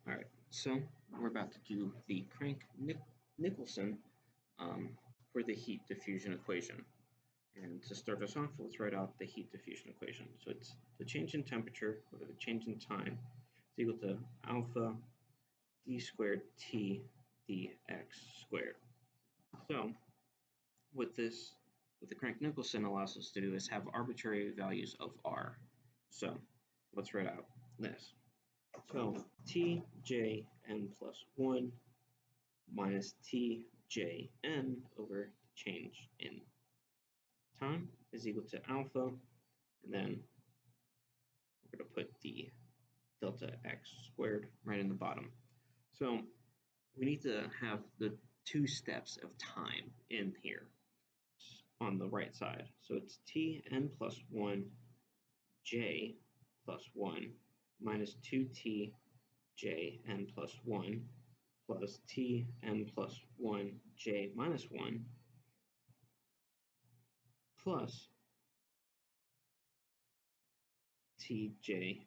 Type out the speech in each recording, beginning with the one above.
All right, so we're about to do the Crank-Nicholson um, for the heat diffusion equation. And to start us off, let's write out the heat diffusion equation. So it's the change in temperature over the change in time is equal to alpha d squared t dx squared. So what the Crank-Nicholson allows us to do is have arbitrary values of r. So let's write out this. So tjn plus 1 minus tjn over change in time is equal to alpha, and then we're going to put the delta x squared right in the bottom. So we need to have the two steps of time in here on the right side. So it's tn plus 1 j plus 1 minus 2t j n plus 1 plus t n plus 1 j minus 1 plus tj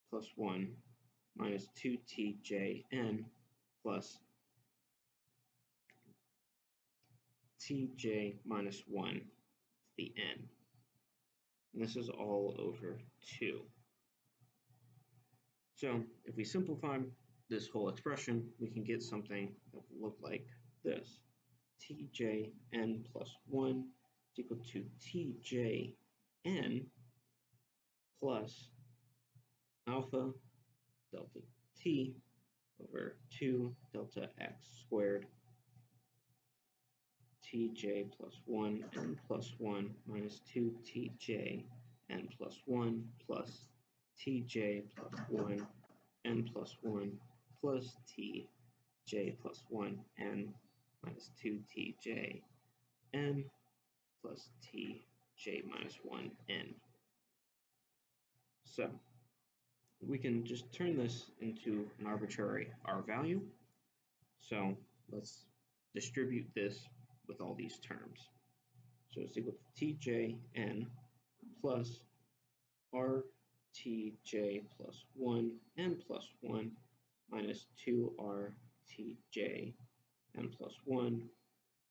plus 1 minus 2tjn plus tj minus 1 to the n. And this is all over 2. So if we simplify this whole expression, we can get something that will look like this. tjn plus 1 is equal to tjn plus alpha delta t over 2 delta x squared tj plus 1 n plus 1 minus 2 tj n plus 1 plus tj plus 1 n plus 1 plus tj plus 1 n minus 2 tj n plus tj minus 1 n. So we can just turn this into an arbitrary r value. So let's distribute this with all these terms. So it's equal to tjn plus rtj plus 1 n plus 1 minus 2rtj n plus 1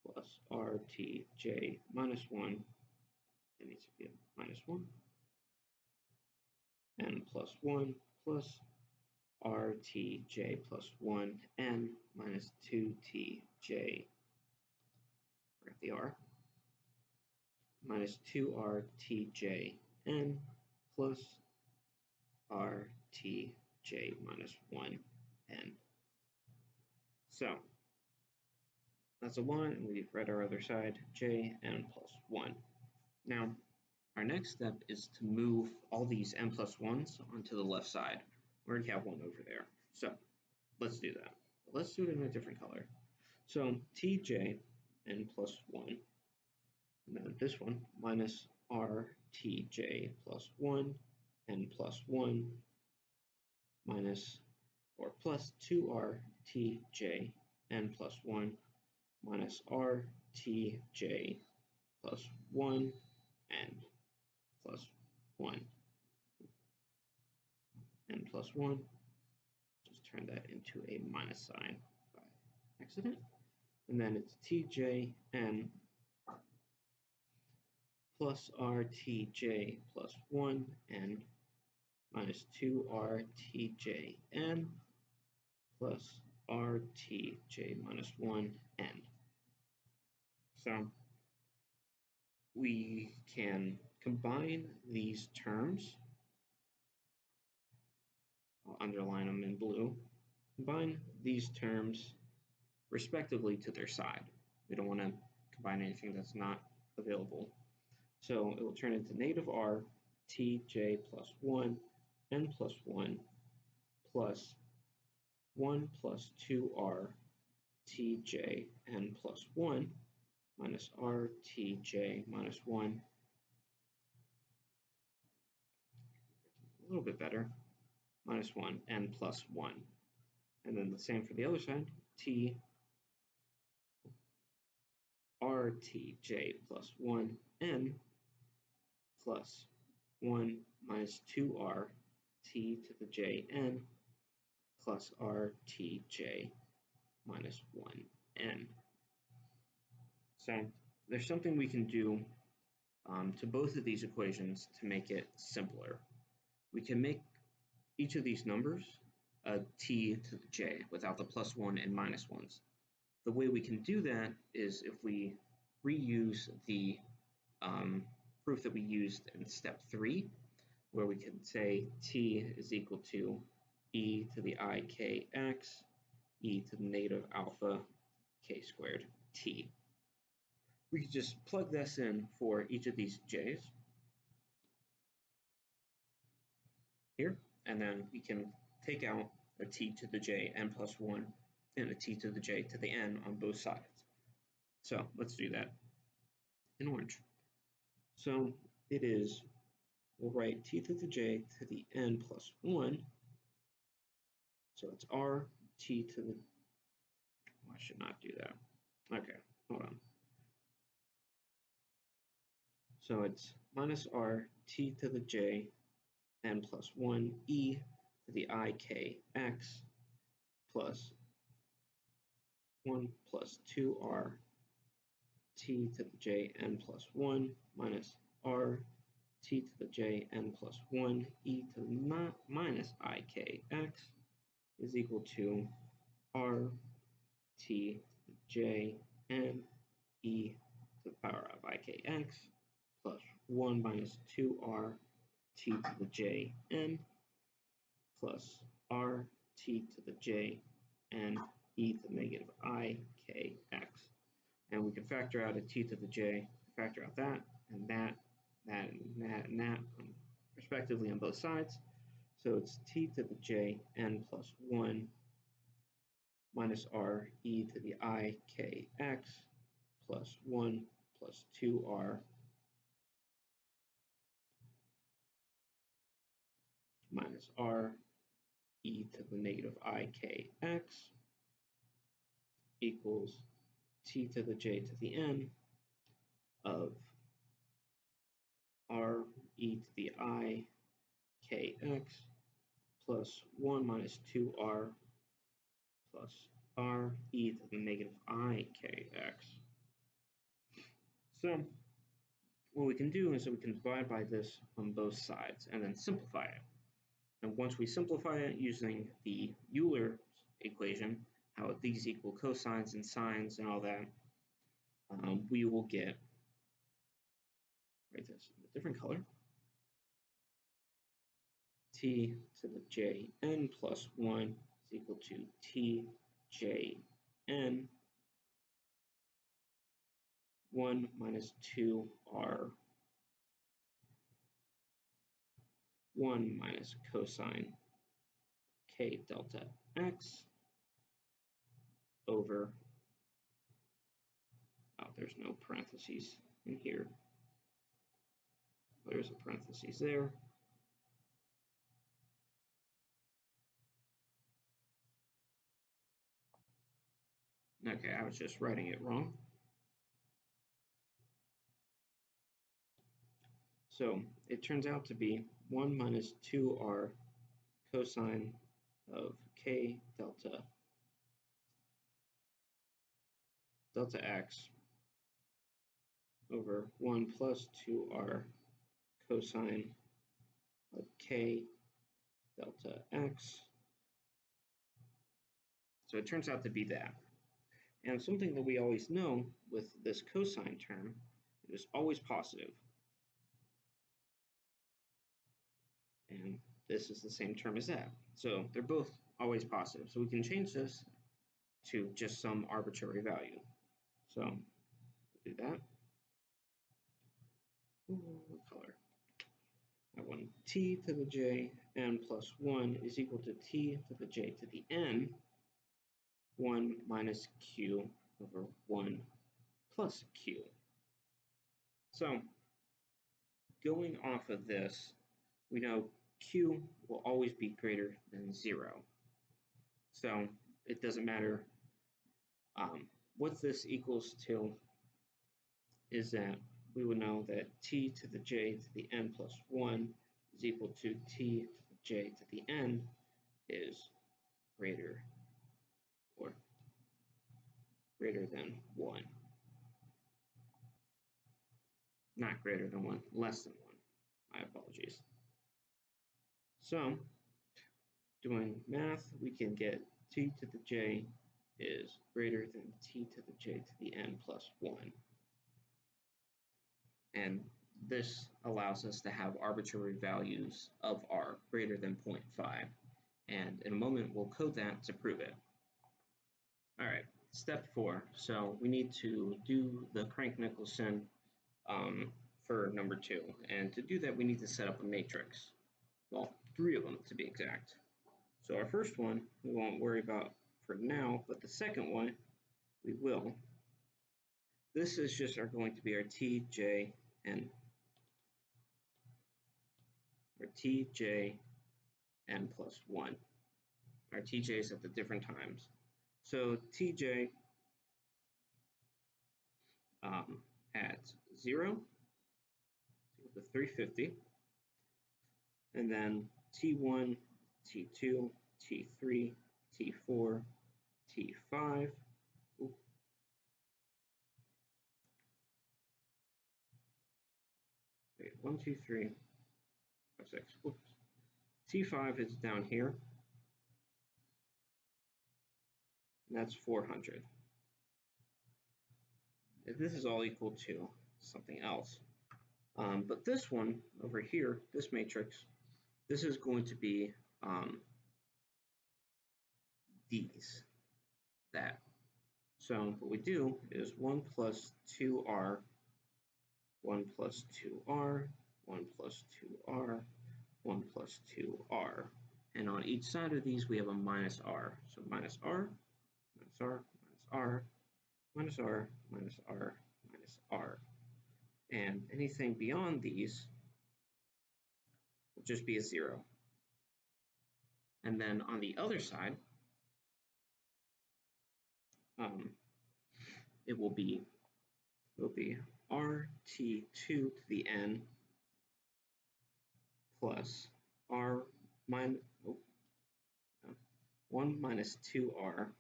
plus rtj minus 1. It needs to be a minus 1. N plus 1 plus rtj plus 1 n minus 2tj, forget the r, minus 2rtj n plus rtj minus 1 n. So that's a 1, and we've read our other side, j n plus 1. Now, our next step is to move all these n plus 1s onto the left side. We already have one over there. So let's do that. Let's do it in a different color. So tj n plus 1, and then this one minus rtj plus 1 n plus 1 minus or plus 2rtj n plus 1 minus rtj plus 1 n plus 1 n plus 1. Just turn that into a minus sign by accident. And then it's tjn plus rtj plus 1 n minus 2rtjn plus rtj minus 1 n. So we can combine these terms. I'll underline them in blue. Combine these terms respectively to their side. We don't want to combine anything that's not available. So it will turn into negative r tj plus 1 n plus 1 plus 1 plus 2r tj n plus 1 minus rtj minus 1. A little bit better. Minus 1 n plus 1. And then the same for the other side. T rtj plus 1 n plus 1 minus 2r t to the jn plus rtj minus 1n. So there's something we can do to both of these equations to make it simpler. We can make each of these numbers a t to the j without the plus 1 and minus 1s. The way we can do that is if we reuse the proof that we used in step 3, where we can say t is equal to e to the I kx e to the negative alpha k squared t. We can just plug this in for each of these j's here, and then we can take out a t to the j n plus 1 and a t to the j to the n on both sides. So let's do that in orange. So it is, we'll write t to the j to the n plus 1. So it's r t to the, oh, I should not do that. Okay, hold on. So it's minus r t to the j n plus 1 e to the I k x plus 1 plus 2r t to the j n plus 1 minus r t to the j n plus 1 e to the minus I k x is equal to r t to the j n e to the power of I k x plus 1 minus 2r t to the j n plus r t to the j n e to the negative I k x. And we can factor out a t to the j, factor out that, and that, that, and that, and that, respectively on both sides. So it's t to the j n plus 1 minus r e to the I k x plus 1 plus 2r minus r e to the negative I k x equals t to the j to the n of r e to the I k x plus 1 minus 2r plus r e to the negative I k x. So what we can do is that we can divide by this on both sides and then simplify it. And once we simplify it using the Euler's equation, how these equal cosines and sines and all that, we will get, write this in a different color, t to the j n plus 1 is equal to t j n 1 minus 2r 1 minus cosine k delta x over, oh, there's no parentheses in here. There's a parentheses there. Okay, I was just writing it wrong. So it turns out to be 1 minus 2r cosine of k delta x over 1 plus 2r cosine of k delta x. So it turns out to be that. And something that we always know with this cosine term, it is always positive. And this is the same term as that. So they're both always positive. So we can change this to just some arbitrary value. So we'll do that. What color? That one, t to the j n plus 1 is equal to t to the j to the n, 1 minus q over 1 plus q. So going off of this, we know q will always be greater than 0. So it doesn't matter what this equals to, is that we would know that t to the j to the n plus 1 is equal to t to the j to the n is greater or greater than 1. Not greater than 1, less than 1. My apologies. So, doing math, we can get t to the j is greater than t to the j to the n plus 1. And this allows us to have arbitrary values of r greater than 0.5. And in a moment, we'll code that to prove it. All right, step 4. So we need to do the Crank-Nicholson for number 2. And to do that, we need to set up a matrix. Well, 3 of them to be exact. So our first one, we won't worry about for now, but the second one, we will. This is just going to be our t, j, n. Our t, j, n plus 1. Our tj's at the different times. So tj at 0 equal to 350. And then T1, T2, T3, T4, T5. Ooh. Wait, 1, 2, 3, 5, 6. Oops. T5 is down here. And that's 400. This is all equal to something else. But this one over here, this matrix, this is going to be that. So what we do is 1 plus 2r, 1 plus 2r, 1 plus 2r, 1 plus 2r. And on each side of these, we have a minus r. So minus r, minus r, minus r, minus r, minus r, minus r. And anything beyond these will just be a 0. And then on the other side, it will be rt2 to the n plus r minus 1 minus 2r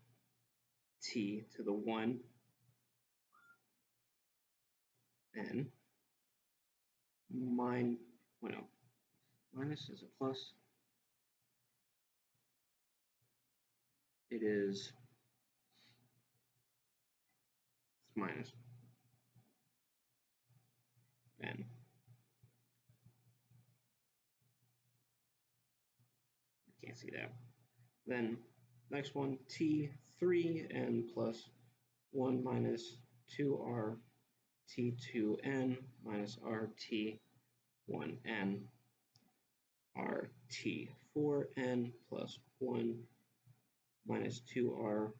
t to the 1 n minus is a plus. It is minus n. Can't see that. Then next one, t3n plus 1 minus 2r t2n minus rt1n rt4n plus 1 minus 2r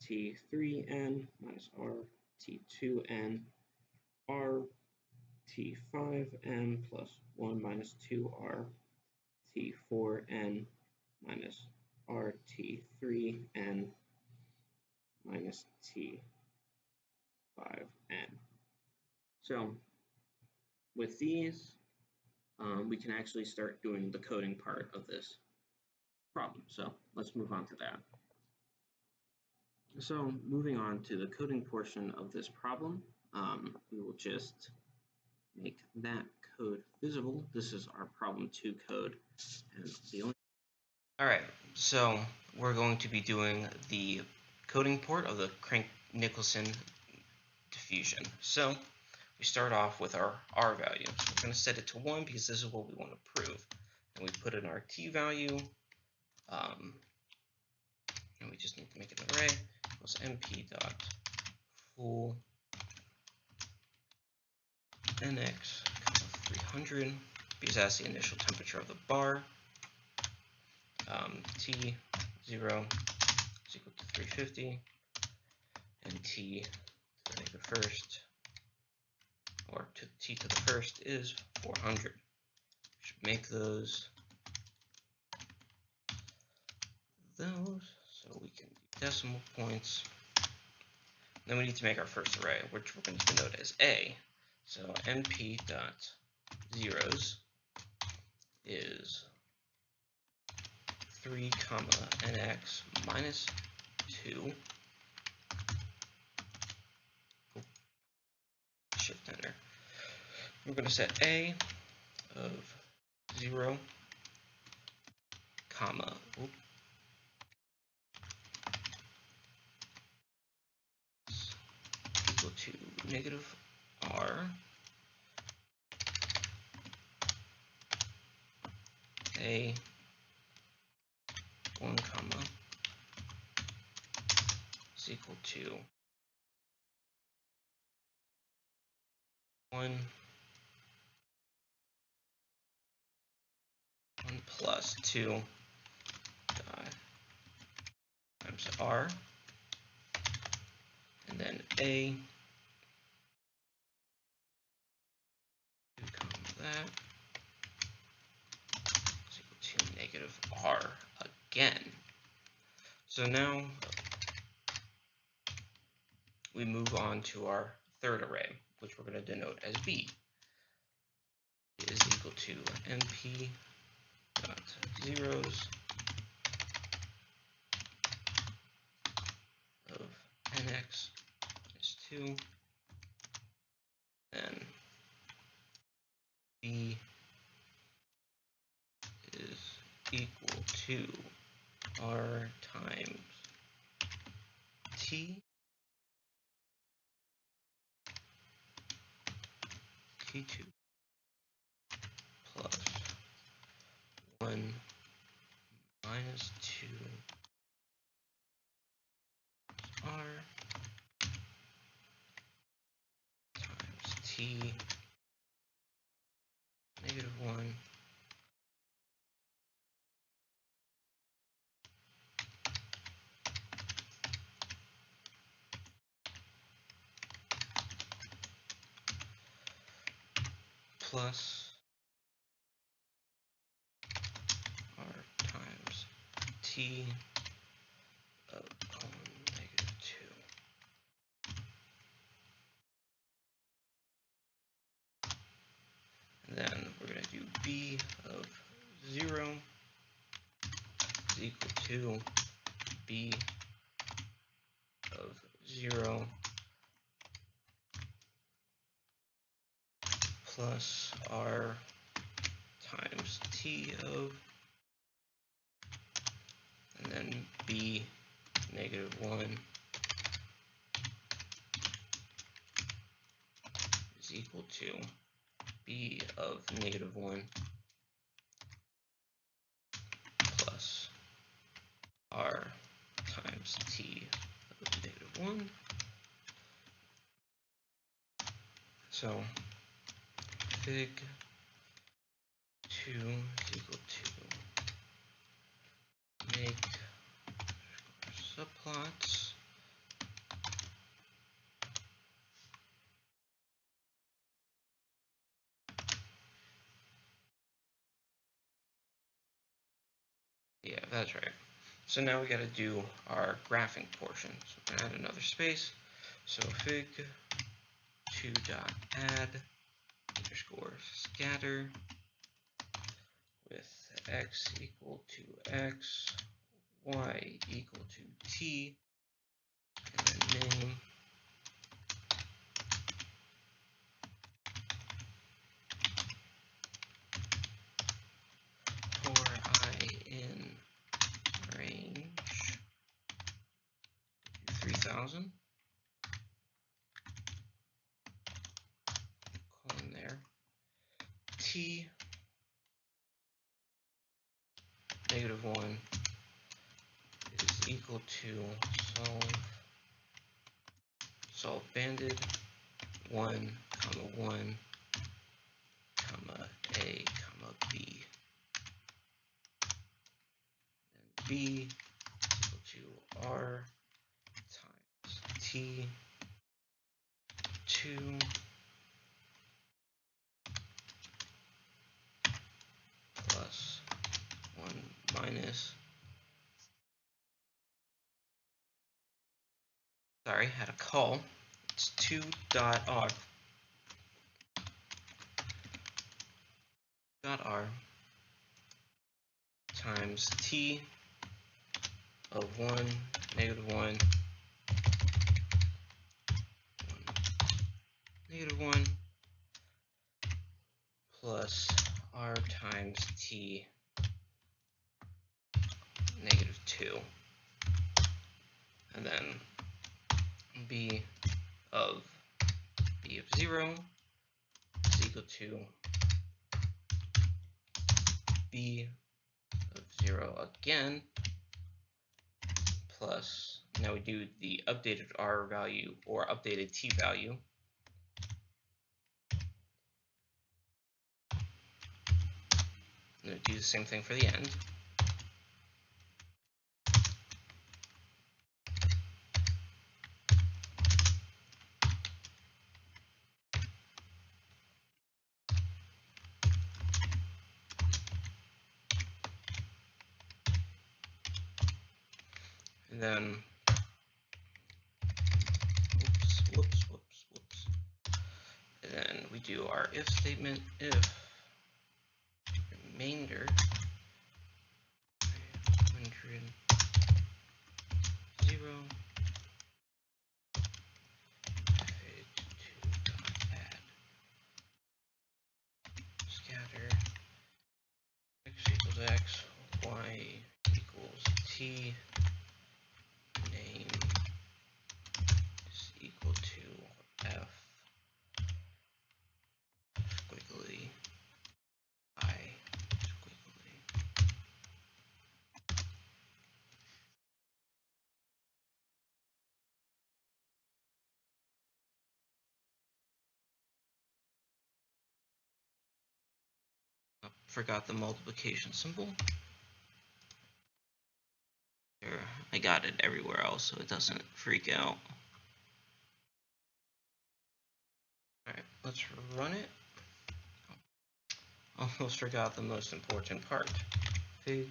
t3n minus rt2n rt5n plus 1 minus 2r t4n minus rt3n minus t5n. So with these, we can actually start doing the coding part of this problem. So let's move on to that. So moving on to the coding portion of this problem, we will just make that code visible. This is our problem 2 code. And All right, so we're going to be doing the coding port of the Crank-Nicholson diffusion. So we start off with our r value. So we're going to set it to 1 because this is what we want to prove. And we put in our t value, and we just need to make an array equals np dot full nx 300 because that's the initial temperature of the bar. T0 is equal to 350, and t to the negative first, or to t to the first is 400. We should make those so we can do decimal points. Then we need to make our first array, which we're going to denote as a. So np dot zeros is 3 comma nx minus 2. Shift enter. We're going to set a of 0 comma equal to negative r a 1 comma is equal to 1 plus 2 times r, and then a 2 comma that is equal to negative r again. So now we move on to our third array, which we're going to denote as b, is equal to np dot zeros of nx minus 2, and b is equal to r times t, t2 plus 1 minus 2 r times t negative 1 plus r times t of negative 2. And then we're going to do b of 0 is equal to b of 0 plus r times t of, and then b negative 1 is equal to b of negative 1 plus r times t of negative 1. So fig 2 is equal to make subplots yeah, that's right. So now we got to do our graphing portion. So we're going to add another space. So fig 2 dot add underscore scatter with x equal to x, y equal to t, and then name for I in range 3000, colon there, t negative 1 is equal to solve banded 1 comma 1 comma a comma b, and b is equal to r times t 2 plus 1 minus, sorry, had a call, it's 2 dot r, 2 times T of 1, negative 1, negative 1, plus R times T, negative 2. And then B of 0 is equal to B of 0 again, plus, now we do the updated R value or updated T value. And do the same thing for the end. And then, whoops. And then we do our if statement, if remainder 100, 0, add, scatter, x equals x, y equals t, name is equal to f, squiggly, I, squiggly. Oh, forgot the multiplication symbol. Here, I got it everywhere else so it doesn't freak out. Alright, let's run it. Almost forgot the most important part. Fig.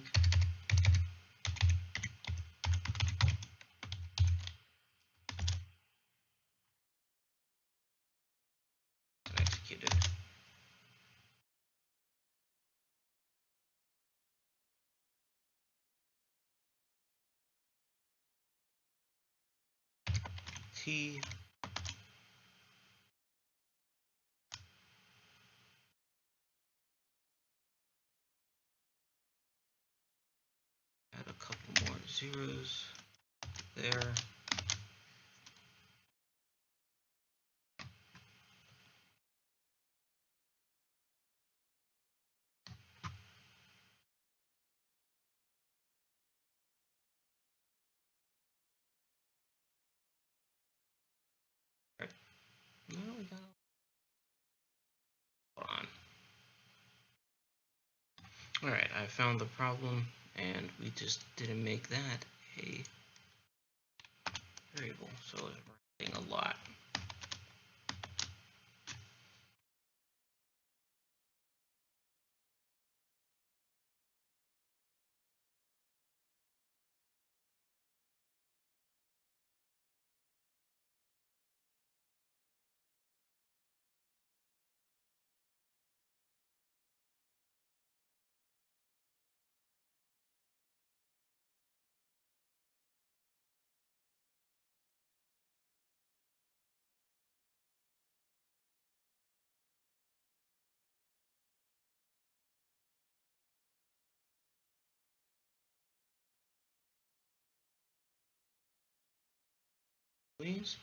Executed. T. Add a couple more zeros there. Right. No, we got. Hold on. Alright, I found the problem, and we just didn't make that a variable, so it's writing a lot. Please.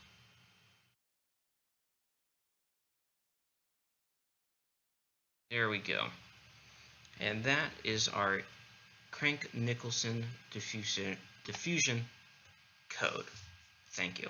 There we go. And that is our Crank-Nicholson diffusion code. Thank you.